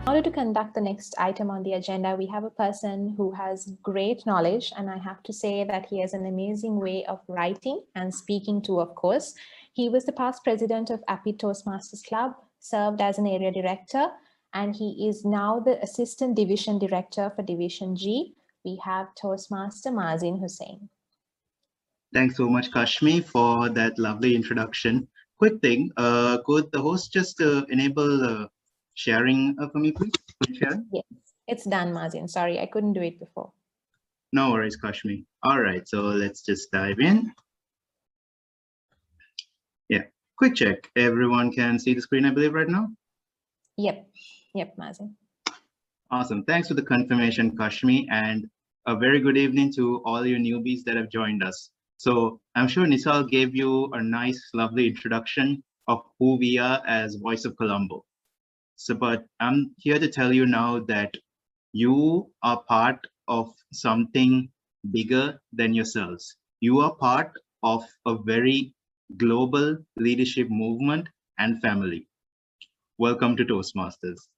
In order to conduct the next item on the agenda, we have a person who has great knowledge, and I have to say that he has an amazing way of writing and speaking too, of course. He was the past president of Toastmasters Club, served as an area director, and he is now the assistant division director for Division G. We have Toastmaster Mazin Hussain. Thanks so much, Kashmi, for that lovely introduction. Quick thing, could the host just enable sharing for me, please? Yes, it's done, Mazin. Sorry, I couldn't do it before. No worries, Kashmi. All right, so let's just dive in. Yeah, quick check. Everyone can see the screen, I believe, right now? Yep, Mazin. Awesome. Thanks for the confirmation, Kashmi, and a very good evening to all you newbies that have joined us. So I'm sure Nisal gave you a nice, lovely introduction of who we are as Voice of Colombo. So, but I'm here to tell you now that you are part of something bigger than yourselves. You are part of a very global leadership movement and family. Welcome to Toastmasters.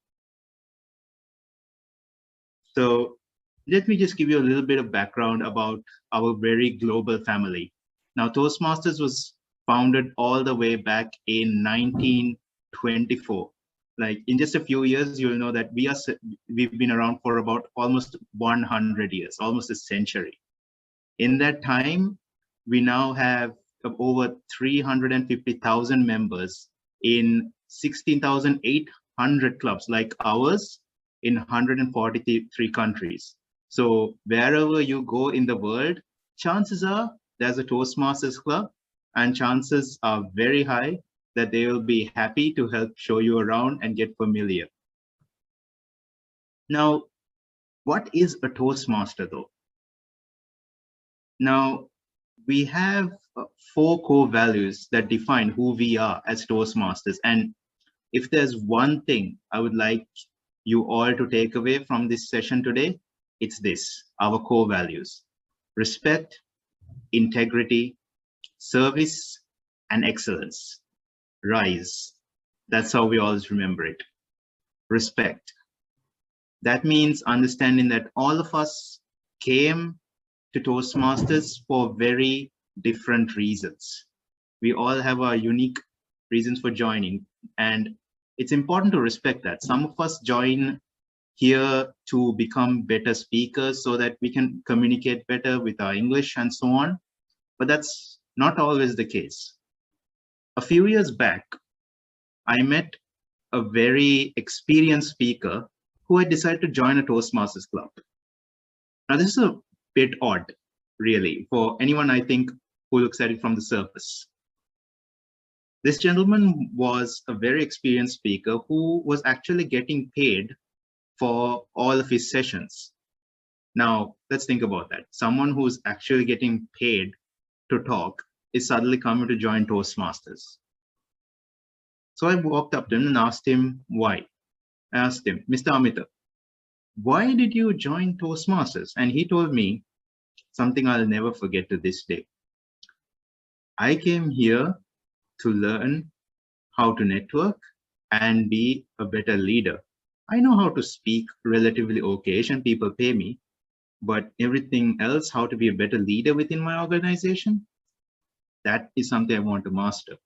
So let me just give you a little bit of background about our very global family. Now, Toastmasters was founded all the way back in 1924. Like in just a few years, you'll know that we've been around for about almost 100 years, almost a century. In that time, we now have over 350,000 members in 16,800 clubs like ours in 143 countries. So wherever you go in the world, chances are there's a Toastmasters club, and chances are very high that they will be happy to help show you around and get familiar. Now, what is a Toastmaster though? Now, we have 4 core values that define who we are as Toastmasters. And if there's one thing I would like you all to take away from this session today, it's this, our core values: respect, integrity, service, and excellence. RISE. That's how we always remember it. Respect. That means understanding that all of us came to Toastmasters for very different reasons. We all have our unique reasons for joining, and it's important to respect that. Some of us join here to become better speakers so that we can communicate better with our English and so on, but that's not always the case. A few years back, I met a very experienced speaker who had decided to join a Toastmasters club. Now, this is a bit odd, really, for anyone, I think, who looks at it from the surface. This gentleman was a very experienced speaker who was actually getting paid for all of his sessions. Now, let's think about that. Someone who's actually getting paid to talk is suddenly coming to join Toastmasters. So I walked up to him and asked him why. I asked him, Mr. Amita, why did you join Toastmasters? And he told me something I'll never forget to this day. I came here to learn how to network and be a better leader. I know how to speak relatively okay, and people pay me, but everything else, how to be a better leader within my organization, that is something I want to master.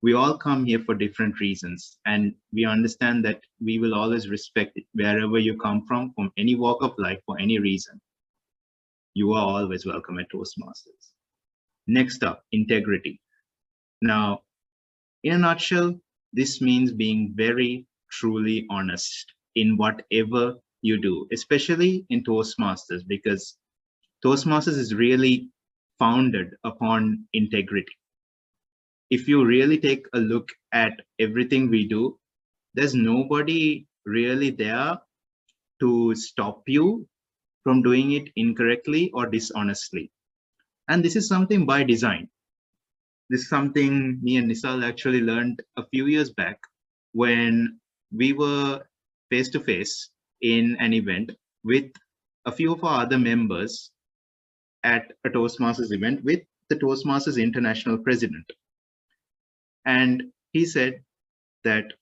We all come here for different reasons, and we understand that we will always respect it wherever you come from any walk of life, for any reason. You are always welcome at Toastmasters. Next up, integrity. Now, in a nutshell, this means being very, truly honest in whatever you do, especially in Toastmasters, because Toastmasters is really founded upon integrity. If you really take a look at everything we do, there's nobody really there to stop you from doing it incorrectly or dishonestly. And this is something by design. This is something me and Nisal actually learned a few years back when we were face-to-face in an event with a few of our other members. at a Toastmasters event with the Toastmasters International President. And he said that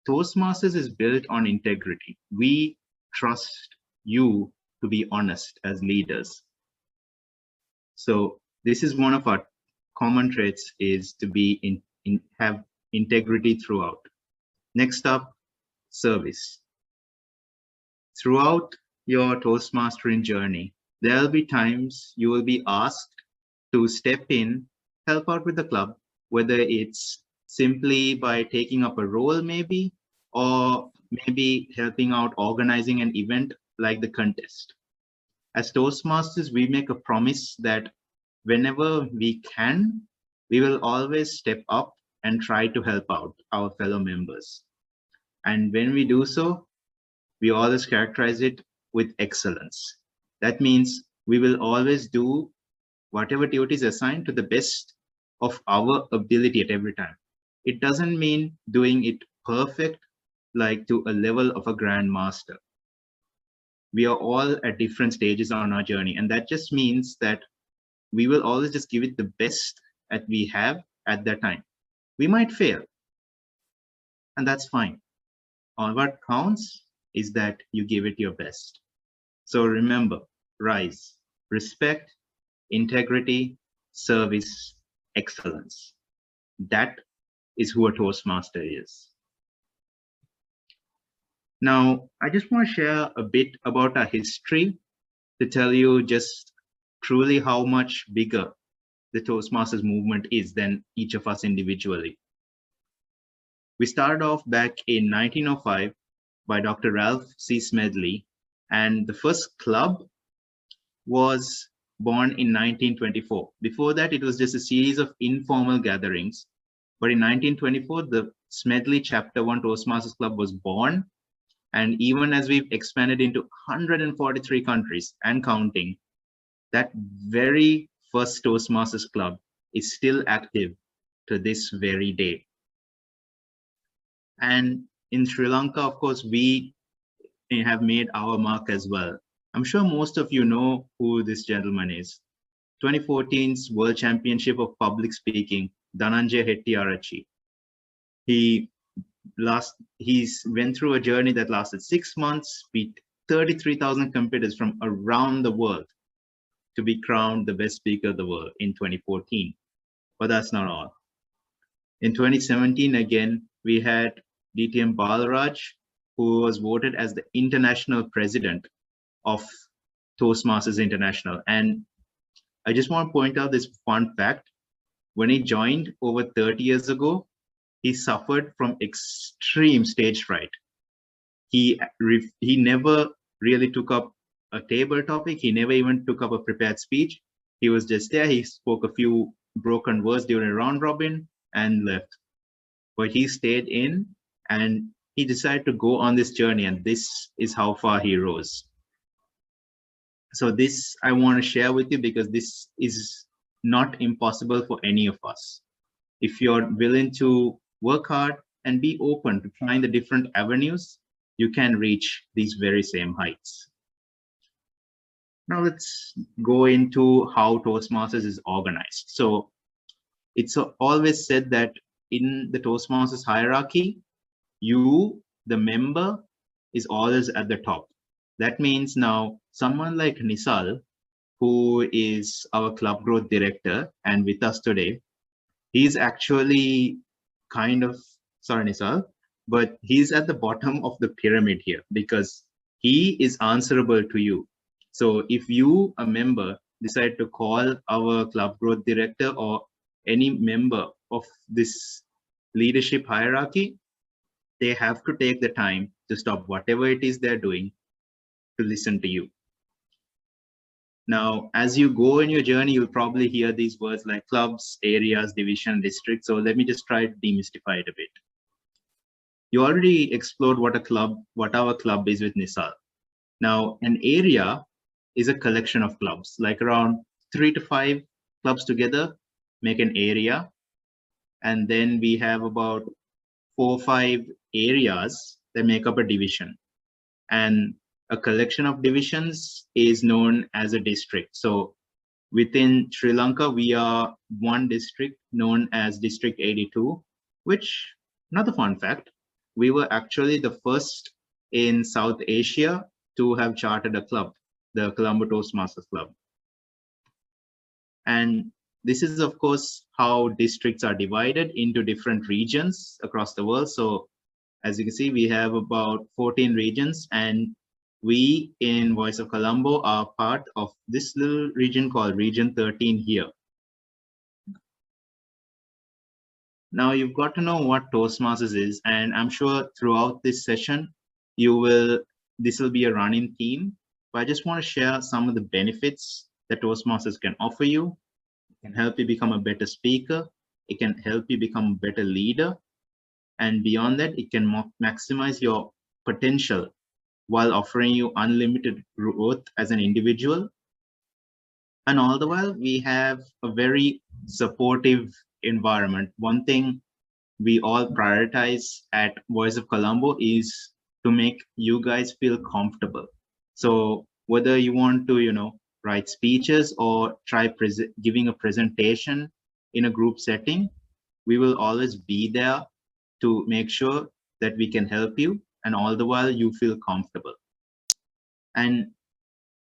Toastmasters is built on integrity. We trust you to be honest as leaders. So this is one of our common traits, is to be have integrity throughout. Next up, service. Throughout your Toastmastering journey, there will be times you will be asked to step in, help out with the club, whether it's simply by taking up a role maybe, or maybe helping out organizing an event like the contest. As Toastmasters, we make a promise that whenever we can, we will always step up and try to help out our fellow members. And when we do so, we always characterize it with excellence. That means we will always do whatever duty is assigned to the best of our ability at every time. It doesn't mean doing it perfect, like to a level of a grandmaster. We are all at different stages on our journey, and that just means that we will always just give it the best that we have at that time. We might fail, and that's fine. All what counts is that you give it your best. So remember, RISE, respect, integrity, service, excellence. That is who a Toastmaster is. Now, I just want to share a bit about our history to tell you just truly how much bigger the Toastmasters movement is than each of us individually. We started off back in 1905 by Dr. Ralph C. Smedley, and the first club was born in 1924. Before that, it was just a series of informal gatherings. But in 1924, the Smedley Chapter 1 Toastmasters Club was born. And even as we've expanded into 143 countries and counting, that very first Toastmasters Club is still active to this very day. And in Sri Lanka, of course, we have made our mark as well. I'm sure most of you know who this gentleman is. 2014's World Championship of Public Speaking, Dhananjay Hettiarachchi. He went through a journey that lasted 6 months, beat 33,000 competitors from around the world to be crowned the best speaker of the world in 2014. But that's not all. In 2017, again, we had DTM Balaraj, who was voted as the international president of Toastmasters International. And I just want to point out this fun fact. When he joined over 30 years ago, he suffered from extreme stage fright. He never really took up a table topic. He never even took up a prepared speech. He was just there. He spoke a few broken words during a round robin and left. But he stayed in and he decided to go on this journey, and this is how far he rose. So this I want to share with you because this is not impossible for any of us. If you're willing to work hard and be open to trying the different avenues, you can reach these very same heights. Now let's go into how Toastmasters is organized. So it's always said that in the Toastmasters hierarchy, you, the member, is always at the top. That means now someone like Nisal, who is our club growth director and with us today, he's actually kind of, sorry Nisal, but he's at the bottom of the pyramid here because he is answerable to you. So if you, a member, decide to call our club growth director or any member of this leadership hierarchy, they have to take the time to stop whatever it is they're doing to listen to you. Now, as you go in your journey, you'll probably hear these words like clubs, areas, division, district. So let me just try to demystify it a bit. You already explored what our club is with Nisal. Now, an area is a collection of clubs, like around 3 to 5 clubs together make an area. And then we have about 4 or 5 areas that make up a division. And a collection of divisions is known as a district. So within Sri Lanka, we are one district known as District 82, which, another fun fact, we were actually the first in South Asia to have chartered a club, the Colombo Toastmasters Club. And this is, of course, how districts are divided into different regions across the world. So as you can see, we have about 14 regions, and we in Voice of Colombo are part of this little region called Region 13 here. Now you've got to know what Toastmasters is, and I'm sure throughout this session, this will be a running theme, but I just want to share some of the benefits that Toastmasters can offer you. It can help you become a better speaker. It can help you become a better leader. And beyond that, it can maximize your potential while offering you unlimited growth as an individual. And all the while, we have a very supportive environment. One thing we all prioritize at Voice of Colombo is to make you guys feel comfortable. So whether you want to, write speeches or try giving a presentation in a group setting, we will always be there to make sure that we can help you, and all the while you feel comfortable. And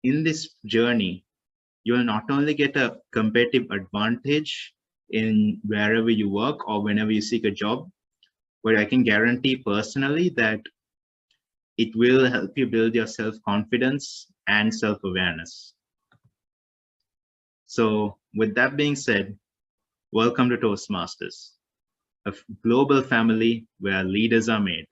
in this journey, you will not only get a competitive advantage in wherever you work or whenever you seek a job, but I can guarantee personally that it will help you build your self-confidence and self-awareness. So with that being said, welcome to Toastmasters, a global family where leaders are made.